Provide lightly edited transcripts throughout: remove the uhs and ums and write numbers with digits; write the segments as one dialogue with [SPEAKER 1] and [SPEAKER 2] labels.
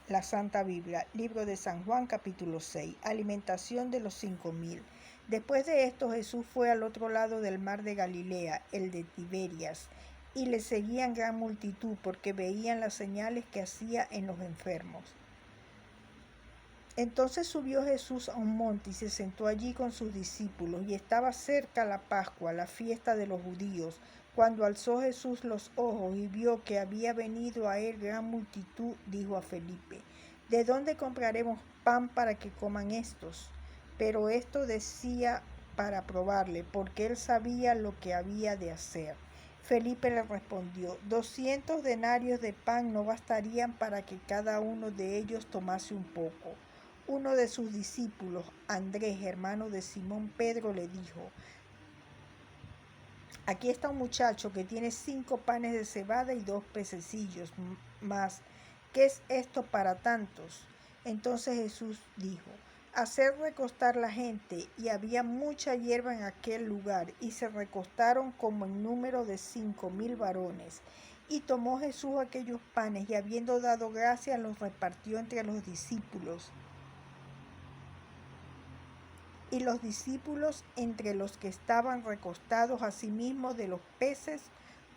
[SPEAKER 1] La Santa Biblia, libro de San Juan, capítulo 6, alimentación de los 5.000. Después de esto, Jesús fue al otro lado del mar de Galilea, el de Tiberias, y le seguían gran multitud porque veían las señales que hacía en los enfermos. Entonces subió Jesús a un monte y se sentó allí con sus discípulos, y estaba cerca la Pascua, la fiesta de los judíos. Cuando alzó Jesús los ojos y vio que había venido a él gran multitud, dijo a Felipe: ¿De dónde compraremos pan para que coman estos? Pero esto decía para probarle, porque él sabía lo que había de hacer. Felipe le respondió: 200 denarios de pan no bastarían para que cada uno de ellos tomase un poco. Uno de sus discípulos, Andrés, hermano de Simón Pedro, le dijo: aquí está un muchacho que tiene 5 panes de cebada y 2 pececillos más. ¿Qué es esto para tantos? Entonces Jesús dijo: hacer recostar la gente. Y había mucha hierba en aquel lugar, y se recostaron como en número de 5.000 varones. Y tomó Jesús aquellos panes, y habiendo dado gracias, los repartió entre los discípulos, y los discípulos entre los que estaban recostados, asimismo de los peces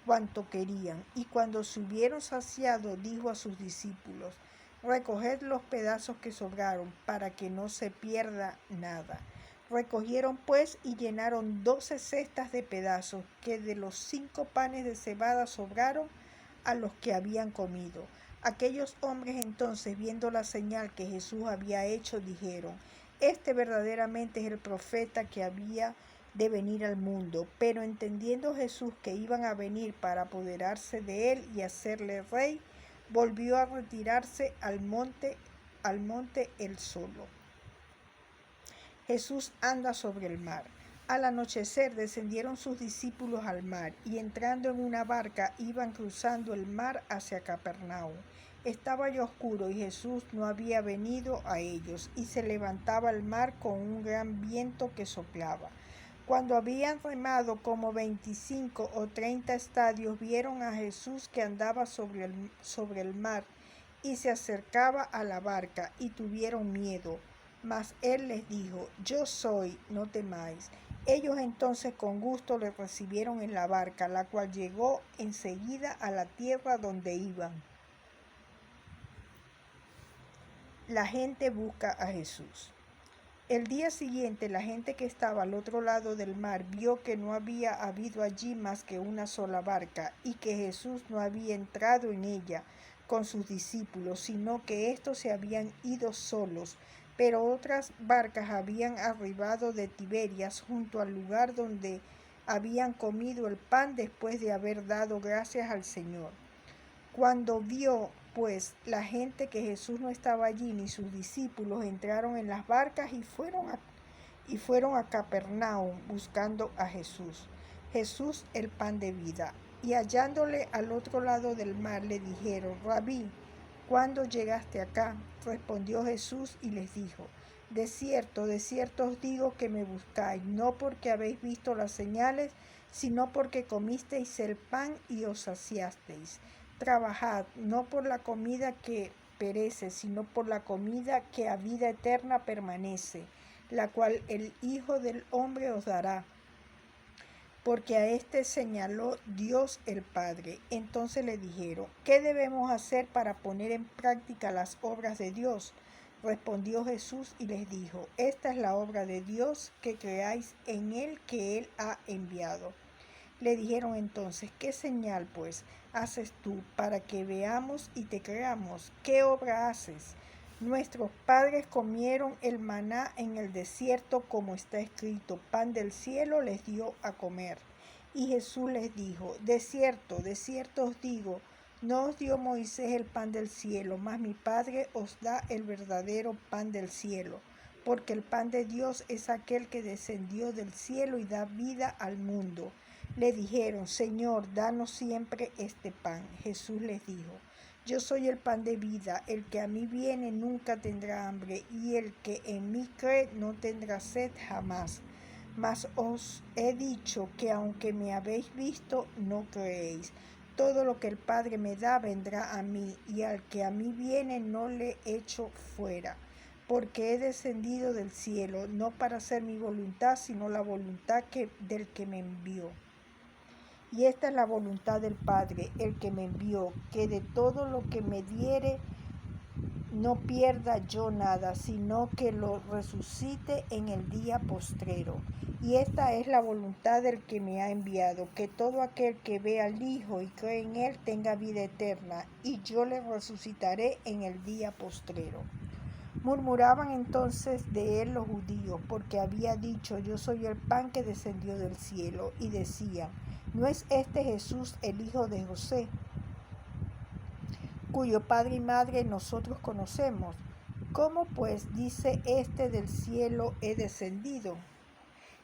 [SPEAKER 1] cuanto querían. Y cuando se hubieron saciado, dijo a sus discípulos: recoged los pedazos que sobraron, para que no se pierda nada. Recogieron pues y llenaron 12 cestas de pedazos, que de los 5 panes de cebada sobraron a los que habían comido. Aquellos hombres entonces, viendo la señal que Jesús había hecho, dijeron: este verdaderamente es el profeta que había de venir al mundo. Pero entendiendo Jesús que iban a venir para apoderarse de él y hacerle rey, volvió a retirarse al monte él solo. Jesús anda sobre el mar. Al anochecer descendieron sus discípulos al mar, y entrando en una barca iban cruzando el mar hacia Capernaum. Estaba ya oscuro y Jesús no había venido a ellos, y se levantaba el mar con un gran viento que soplaba. Cuando habían remado como 25 o 30 estadios, vieron a Jesús que andaba sobre el mar y se acercaba a la barca, y tuvieron miedo. Mas él les dijo: yo soy, no temáis. Ellos entonces con gusto le recibieron en la barca, la cual llegó enseguida a la tierra donde iban. La gente busca a Jesús. El día siguiente, la gente que estaba al otro lado del mar vio que no había habido allí más que una sola barca, y que Jesús no había entrado en ella con sus discípulos, sino que éstos se habían ido solos. Pero otras barcas habían arribado de Tiberias junto al lugar donde habían comido el pan después de haber dado gracias al Señor. Cuando vio pues la gente que Jesús no estaba allí ni sus discípulos, entraron en las barcas y fueron a Capernaum buscando a Jesús. Jesús, el pan de vida. Y hallándole al otro lado del mar, le dijeron: Rabí, ¿cuándo llegaste acá? Respondió Jesús y les dijo: de cierto os digo que me buscáis, no porque habéis visto las señales, sino porque comisteis el pan y os saciasteis. Trabajad, no por la comida que perece, sino por la comida que a vida eterna permanece, la cual el Hijo del Hombre os dará, porque a éste señaló Dios el Padre. Entonces le dijeron: ¿qué debemos hacer para poner en práctica las obras de Dios? Respondió Jesús y les dijo: esta es la obra de Dios, que creáis en él que él ha enviado. Le dijeron entonces: ¿qué señal pues haces tú para que veamos y te creamos? ¿Qué obra haces? Nuestros padres comieron el maná en el desierto, como está escrito: pan del cielo les dio a comer. Y Jesús les dijo: de cierto os digo, no os dio Moisés el pan del cielo, mas mi Padre os da el verdadero pan del cielo. Porque el pan de Dios es aquel que descendió del cielo y da vida al mundo. Le dijeron: Señor, danos siempre este pan. Jesús les dijo: yo soy el pan de vida, el que a mí viene nunca tendrá hambre, y el que en mí cree no tendrá sed jamás. Mas os he dicho que aunque me habéis visto, no creéis. Todo lo que el Padre me da vendrá a mí, y al que a mí viene no le echo fuera, porque he descendido del cielo, no para hacer mi voluntad, sino la voluntad del que me envió. Y esta es la voluntad del Padre, el que me envió, que de todo lo que me diere no pierda yo nada, sino que lo resucite en el día postrero. Y esta es la voluntad del que me ha enviado, que todo aquel que vea al Hijo y cree en él tenga vida eterna, y yo le resucitaré en el día postrero. Murmuraban entonces de él los judíos, porque había dicho: yo soy el pan que descendió del cielo, y decían: ¿no es este Jesús el hijo de José, cuyo padre y madre nosotros conocemos? ¿Cómo pues dice este: del cielo he descendido?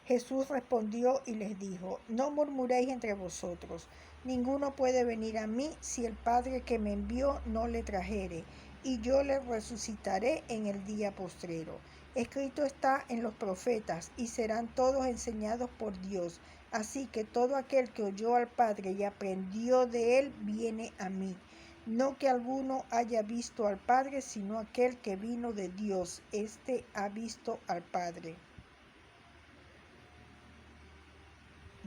[SPEAKER 1] Jesús respondió y les dijo: no murmuréis entre vosotros. Ninguno puede venir a mí si el Padre que me envió no le trajere, y yo le resucitaré en el día postrero. Escrito está en los profetas, y serán todos enseñados por Dios. Así que todo aquel que oyó al Padre y aprendió de él, viene a mí. No que alguno haya visto al Padre, sino aquel que vino de Dios, éste ha visto al Padre.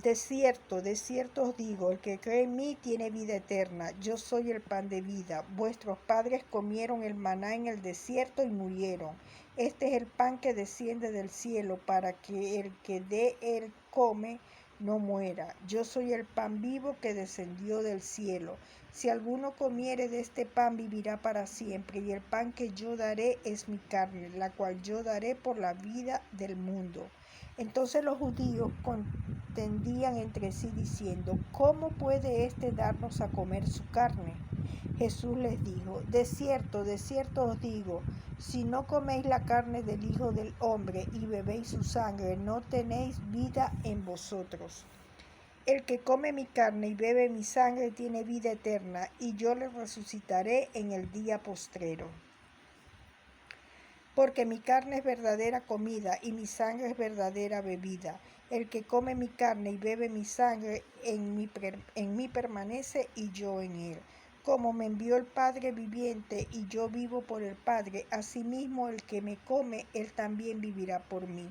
[SPEAKER 1] De cierto os digo, el que cree en mí tiene vida eterna. Yo soy el pan de vida. Vuestros padres comieron el maná en el desierto y murieron. Este es el pan que desciende del cielo, para que el que de él come no muera. Yo soy el pan vivo que descendió del cielo. Si alguno comiere de este pan, vivirá para siempre. Y el pan que yo daré es mi carne, la cual yo daré por la vida del mundo. Entonces los judíos contendían entre sí diciendo: ¿cómo puede éste darnos a comer su carne? Jesús les dijo: de cierto os digo, si no coméis la carne del Hijo del Hombre y bebéis su sangre, no tenéis vida en vosotros. El que come mi carne y bebe mi sangre tiene vida eterna, y yo le resucitaré en el día postrero. Porque mi carne es verdadera comida y mi sangre es verdadera bebida. El que come mi carne y bebe mi sangre, en mí permanece y yo en él. Como me envió el Padre viviente y yo vivo por el Padre, asimismo el que me come, él también vivirá por mí.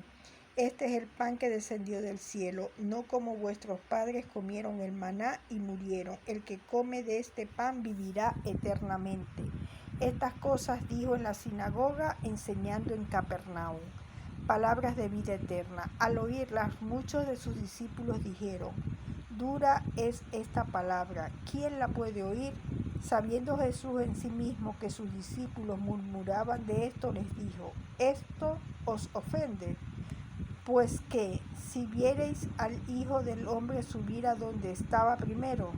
[SPEAKER 1] Este es el pan que descendió del cielo, no como vuestros padres comieron el maná y murieron. El que come de este pan vivirá eternamente. Estas cosas dijo en la sinagoga, enseñando en Capernaum. Palabras de vida eterna. Al oírlas, muchos de sus discípulos dijeron: dura es esta palabra, ¿quién la puede oír? Sabiendo Jesús en sí mismo que sus discípulos murmuraban de esto, les dijo: ¿esto os ofende? Pues que, si viereis al Hijo del Hombre subir a donde estaba primero.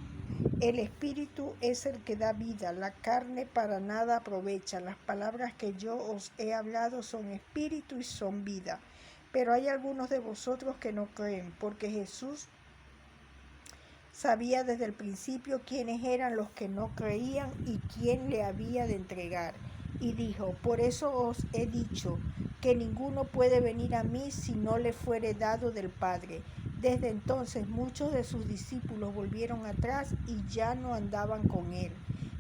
[SPEAKER 1] El Espíritu es el que da vida, la carne para nada aprovecha. Las palabras que yo os he hablado son espíritu y son vida. Pero hay algunos de vosotros que no creen, porque Jesús sabía desde el principio quiénes eran los que no creían y quién le había de entregar. Y dijo: por eso os he dicho que ninguno puede venir a mí si no le fuere dado del Padre. Desde entonces muchos de sus discípulos volvieron atrás y ya no andaban con él.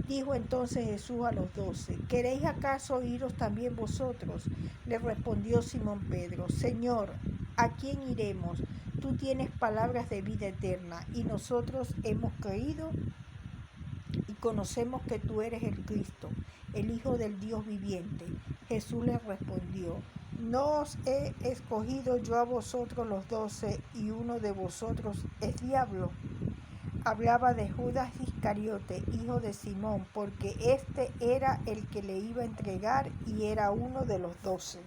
[SPEAKER 1] Dijo entonces Jesús a los 12: ¿queréis acaso iros también vosotros? Le respondió Simón Pedro: Señor, ¿a quién iremos? Tú tienes palabras de vida eterna, y nosotros hemos creído y conocemos que tú eres el Cristo, el Hijo del Dios viviente. Jesús les respondió: ¿no os he escogido yo a vosotros los 12, y uno de vosotros es diablo? Hablaba de Judas Iscariote, hijo de Simón, porque este era el que le iba a entregar y era uno de los 12.